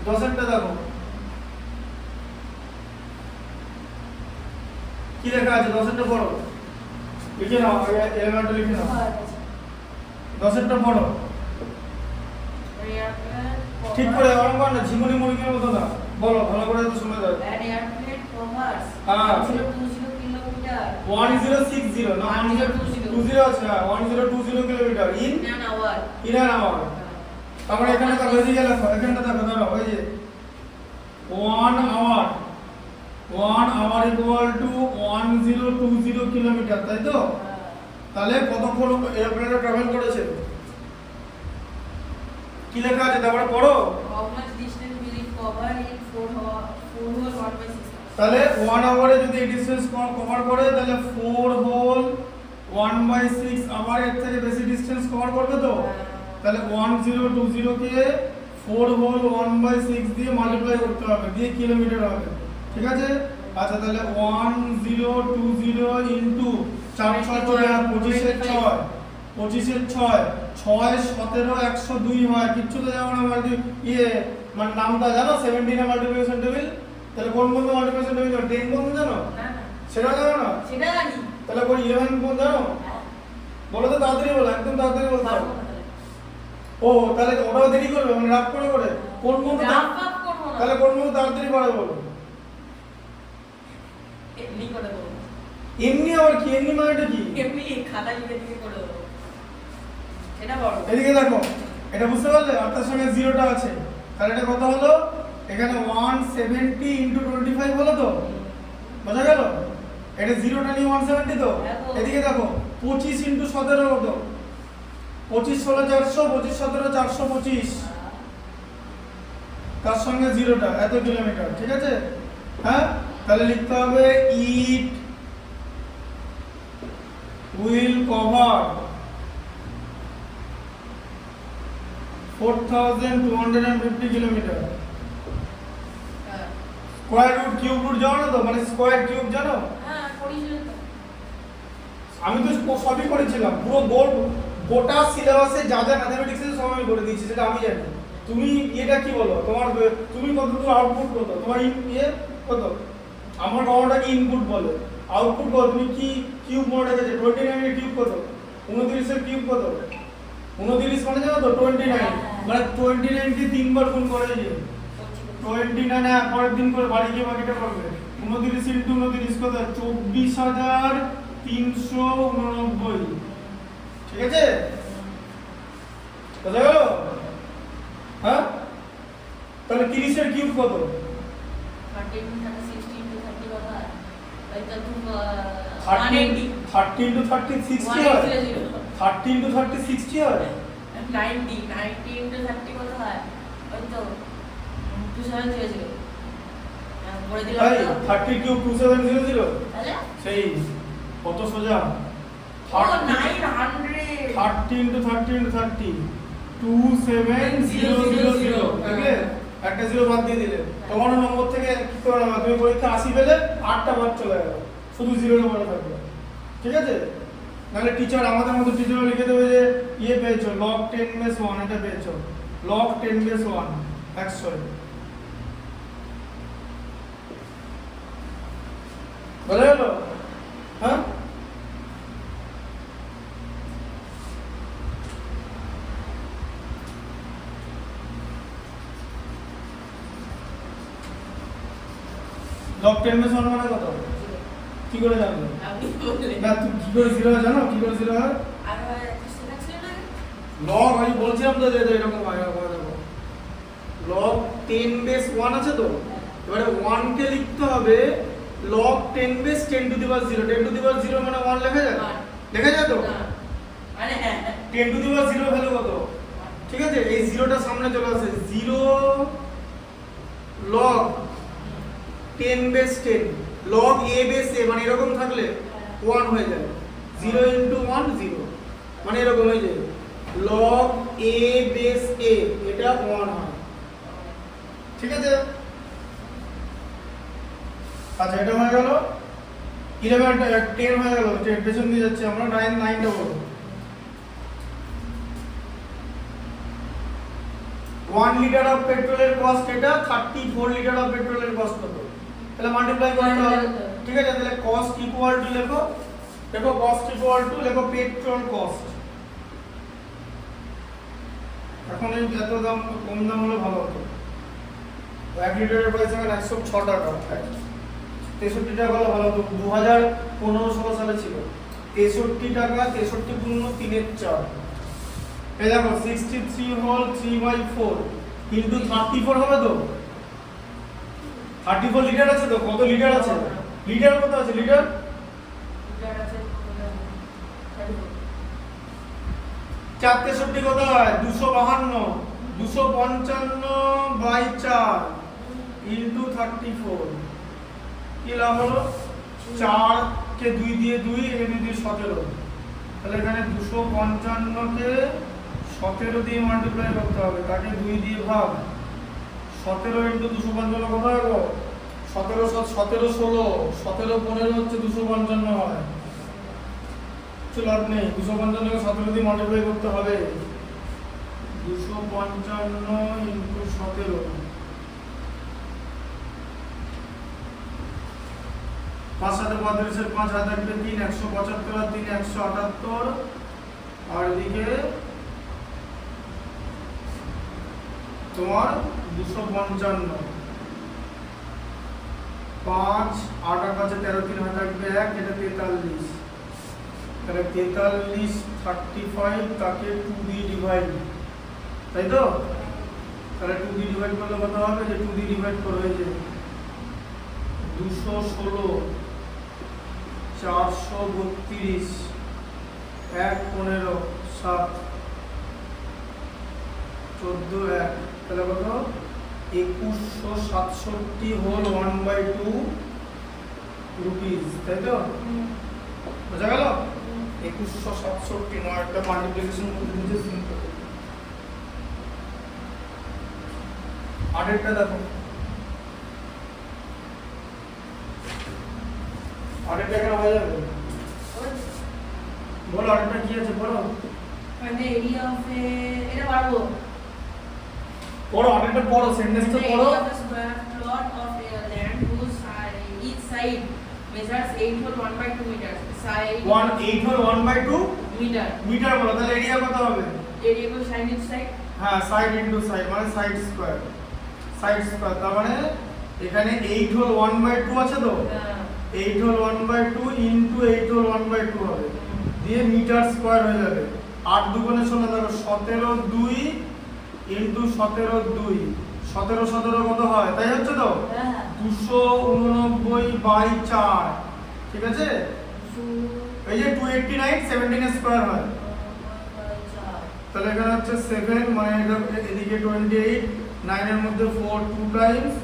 দশেরটা দেখো কি লেখা আছে, দশেরটা পড়ো, লিখে নাও, আগে এলিমেন্টটা লিখে নাও। দশেরটা পড়ো ঠিক করে, অঙ্ক না ঝিমুনি মুরগির মতো না, বলো ভালো করে তো শুনে দাও। হ্যাঁ 1060 না 1020 আছে, হ্যাঁ 1020 কিলোমিটার ইন অ্যান আওয়ার। তারপরে এখানে দেখো, এদিকে লেখো, এখানটা দেখো, ধরো ওই যে 1 আওয়ার ইকুয়াল টু 1020 কিলোমিটার, তাই তো? তাহলে কতক্ষণ এয়ারপ্লেনে ট্রাভেল করেছে কি লেখা আছে, তারপরে পড়ো। তাহলে 1 আওয়ারে যদি এই ডিসটেন্স কভার করে তাহলে 4 হোল 1/6 আওয়ার, এর থেকে বেশি ডিসটেন্স কভার করবে তো, তাহলে 1020 কে 4 হোল 1/6 দিয়ে মাল্টিপ্লাই করতে হবে, দিয়ে কিলোমিটার হবে, ঠিক আছে? আচ্ছা তাহলে 1020 ইনটু 4 6 25 এর 6 25 এর 6 6 17 102 হয়, কিচ্ছু তো জানো না, মানে ইয়ে মানে নামটা জানো 17 এর মাল্টিপ্লিকেশন টেবিল, তাহলে কোন বন্ধু মাল্টিপ্লিকেশন টেবিল 10 বন্ধু জানো? না সেটা জানো না? সেটা জানি। তাহলে কোন 11 বন্ধু জানো? বলো তো তাড়াতাড়ি বলো, একদম তাড়াতাড়ি বলতে হবে। ও তাহলে ওটাও দেরি করবে, মানে রাত করে করে কোন বন্ধু তাহলে কোন বন্ধু তাড়াতাড়ি পড়ে বলো। এমনি করে দেবো। এমনি আবার কি, এমনি মানেটা কি? এমনি খাতা লিখে দিয়ে করে দেবো, এটা বড়। এদিকে দেখো, এটা বুঝতে পারলে? আর তার সঙ্গে জিরোটা আছে, তাহলে এটা কত হলো? এখানে 170 ইনটু 25 হলো তো, বোঝা গেল? এটা জিরোটা নিয়ে 170 তো। এদিকে দেখো 25 ইনটু 17 কত? 25 16 400, 25 17 425, তার সঙ্গে জিরোটা, এত কিলোমিটার, ঠিক আছে? হ্যাঁ তাহলে লিখতে হবে it will cover 4250 kilometre. Square root cube root জানো না তো, মানে স্কয়ার কিউব জানো? হ্যাঁ পড়িয়েছিলেন তো। আমি তো সবই করেছিলাম, পুরো গোটা সিলেবাসে যা যা ম্যাথমেটিক্সে সব আমি করে দিয়েছি, সেটা আমি জানি। তুমি এটা কি বলো, তোমার তুমি কতদূর আউটপুট কত, তোমার ইয়ে কত? আমার গণনাটা কি ইনপুট বলে, আউটপুট কত? তুমি কি কিউব মনে রেখেছে? 29 এর কিউব কত? 29 এর কিউব কত? 29 মানে জানো তো 29, মানে 29 কে 3 বার গুণ করে যে 29 এ পরের দিন করে বাড়ি গিয়ে বাকিটা করবে। 29 ইনটু 29 কত? 24389, ঠিক আছে? বোঝা গেল? হ্যাঁ তাহলে 30 এর কিউব কত? 13 16 to 30 কত হয়? ওই তো তুমি 30 ইনটু 30 60 হয়, 30 ইনটু 30 60 হয়, 90 into 30 কত হয়? ওই তো 2700 বলে দিলাম তাই তো। 30 কিউব 2700, তাহলে সেই কত সোজা? ও 900 30 ইনটু 30 ইনটু 30 27000, বুঝলে? একটা জিরো বাদ দিয়ে দিলে তোমার নম্বর থেকে কি করে নেবে? তুমি পরীক্ষা 80 পেলে 8টা বাদ চলে গেল, শুধু জিরো নম্বরে থাকবে, ঠিক আছে? নাহলে টিচার আমাদের মতো টিচারও লিখে দেবে যে ইয়ে পেয়েছো log 10 base 1, এটা পেয়েছো log 10 base 1 100। বোঝা গেল? হ্যাঁ লগ 10 বেস 1 মানে কত? কি করে জানবে? আপনি বললেন না তুমি কি করে 0 জানো? কি করে 0 হয়? আর সেটা ছিল না লগ আমি বলছিলাম তো যে এরকম হয় দেখো লগ 10 বেস 1 আছে তো এবারে 1 কে লিখতে হবে log 10 base 10 to the power 0 10 to the power 0 মানে 1 লেখা যায় লেখা যায় তো না মানে হ্যাঁ 10 টু দি পাওয়ার 0 ভ্যালু কত ঠিক আছে এই 0টা সামনে চলে আসে 0 log 10 base 10 log a base a মানে এরকম থাকলে 1 হয়ে যায় 0 ইনটু 1 0 মানে এরকম হয়ে যায় log a বেস a এটা 1 হয় ঠিক আছে আচ্ছা এটা হয়ে গেল 11 10 হয়ে গেল যে পেছন দিয়ে যাচ্ছে আমরা 9 টা বলবো 1 লিটার অফ পেট্রোলের কস্ট এটা 34 লিটার অফ পেট্রোলের কস্ট কত তাহলে মাল্টিপ্লাই করতে হবে ঠিক আছে তাহলে কস্ট ইকুয়াল টু দেখো কস্ট ইকুয়াল টু লেখো পেট্রোল কস্ট এখন এই এত দাম কম দাম হলে ভালো হতো 1 লিটারের প্রাইস এখন 106 টাকা 63 টাকা হলে ভালো হতো 2015-16 সালে ছিল 63 টাকা 63 পূর্ণ 3/4 এই দেখো 63 হোল 3/4 ইনটু 34 হবে তো 34 লিটার আছে তো কত লিটার আছে লিটার কত আছে লিটার লিটার আছে 463 কত হয় 252 255/4 ইনটু 34 কি লাভ হলো 4 কে 2 দিয়ে 2 এখানে 2 দিয়ে 17 তাহলে এখানে 255 কে 17 দিয়ে মাল্টিপ্লাই করতে হবে তাকে 2 দিয়ে ভাগ 17 ইনটু 255 কত হবে 17 17 16 17 15 হচ্ছে 255 হয় চলো আপনি 255 কে 17 দিয়ে মাল্টিপ্লাই করতে হবে 255 ইনটু 17 5 7 35 5 হাত একটা 3 175 আর 3 178 আর এদিকে তোমার 255 5 8 আর 5 13 3 হাত থাকবে 1 এটা 43 তাহলে 43 35 তাকে 2 দিয়ে ডিভাইড তাই তো তাহলে 2 দিয়ে ডিভাইড করলে কত হবে যে 2 দিয়ে ডিভাইড করে হয়ে যাবে 216 432 1 15 7 14 1 তাহলে কত 2167 হোল 1/2 রুপিস তাই তো বোঝা গেল 2167 নয় একটা মাল্টিপ্লিকেশন করতে দিতে সিম্পল আরেকটা দেখো আরেকটা কেন হয়ে যাবে বলো আরেকটা কি আছে বলো মানে এরিয়া অফ এটা পারবো পড়ো আরেকটা পড়ো সেন্টেন্সটা পড়ো area of a square plot of land whose each side measures 8 whole 1/2 meters side 8 হল 1/2 meter মিটার বলো তাহলে এরিয়া কত হবে area equals side each side হ্যাঁ সাইড ইনটু সাইড মানে সাইড স্কয়ার তার মানে এখানে 8 হল 1/2 আছে তো 8 হল 1/2 ইনটু 8 হল 1/2 হবে দিয়ে মিটার স্কয়ার হয়ে যাবে 8 দুগুণে 16 দেখো 17 2 ইনটু 17 2 17 17 কত হয় তাই হচ্ছে তো হ্যাঁ 289/4 ঠিক আছে এই যে 289 17 স্কয়ার হয় তাহলে এখানে হচ্ছে 7 মানে এটা এদিকে 28 9 এর মধ্যে 4 2 টাইমস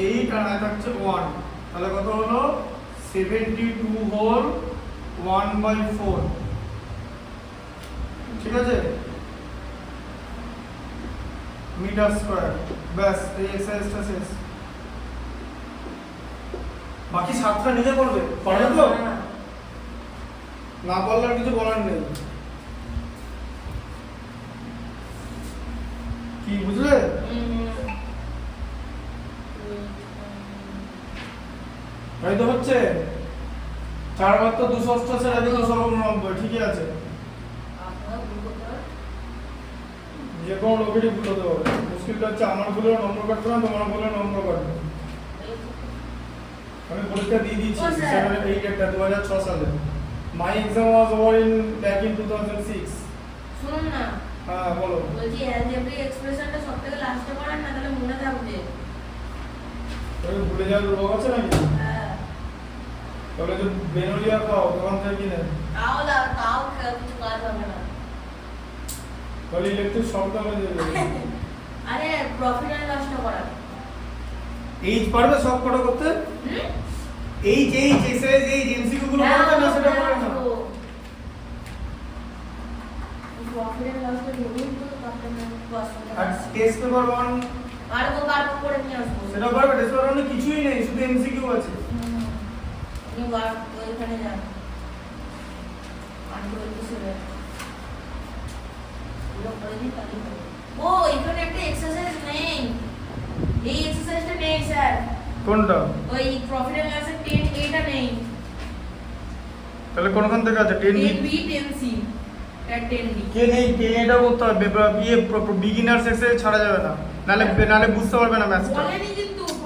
8 আর এটা হচ্ছে 1 তাহলে কত হলো 72 হোল 1/4 ঠিক আছে মিটার স্কয়ার ব্যাস এই এক্সারসাইজটা শেষ বাকি সাতটা নিজে করবে পারবে তো না পারলে আর কিছু বলার নেই কি বুঝলে তাই তো হচ্ছে 4 বার তো 288 আর 289 ঠিকই আছে যে কোনো লোকেরই ভুল হতে পারে মুশকিলটা হচ্ছে আমার ভুলেও নম্বর কাটবে না তোমার ভুলেও নম্বর কাটবে আমি পরীক্ষা দিয়ে দিয়েছি ও, স্যার। 7 8 একটা 2006 সালে মাই exam was over in back in 2006 শুনুন না, হ্যাঁ বলো বলছি অ্যালজেব্রিক এক্সপ্রেশনটা সবথেকে লাস্টে পড়ান না, তাহলে মনে থাকবে। তুমি ভুলে যাওয়ার রোগ আছে নাকি হ্যাঁ, তাহলে যে বেনোলিয়া খাও দোকান থেকে কিনে তাও কিছু কাজ হবে না। তাহলে ইলেকট্রিক শব্দ হয়ে যাবে আরে প্রফিট অ্যান্ড লসটা করাবে। এইচ পারবে সব কটা করতে হুম? এইচ এক্সারসাইজ এই এমসিকিউ গুলো হ্যাঁ, করবে না সেটা করে না প্রফিট অ্যান্ড লসটা ধরুন তো, তারপরে আর টেস্ট পেপার 1 পারবো করে নিয়ে আসবো। সেটা পারবে টেস্ট পেপার 1 কিছুই নেই শুধু এমসিকিউ আছে আপনি ওইখানে যান, কন্ট্রোল হিসেবে পুরো করে দিই তাহলে হবে। ও এখানে একটা এক্সারসাইজ নেই, এই এক্সারসাইজটা নেই স্যার, কোনটা ওই প্রফিট অ্যান্ড লসের 10 এটা নেই, তাহলে কোনখান থেকে আছে 10 10 বি 10 সি, এটা 10 বি। কে নেই কে এটা করতে হবে বিগিনার্স এক্সারসাইজ ছাড়া যাবে না নালে বুঝতে পারবে না ম্যাথটা বলেনি কিন্তু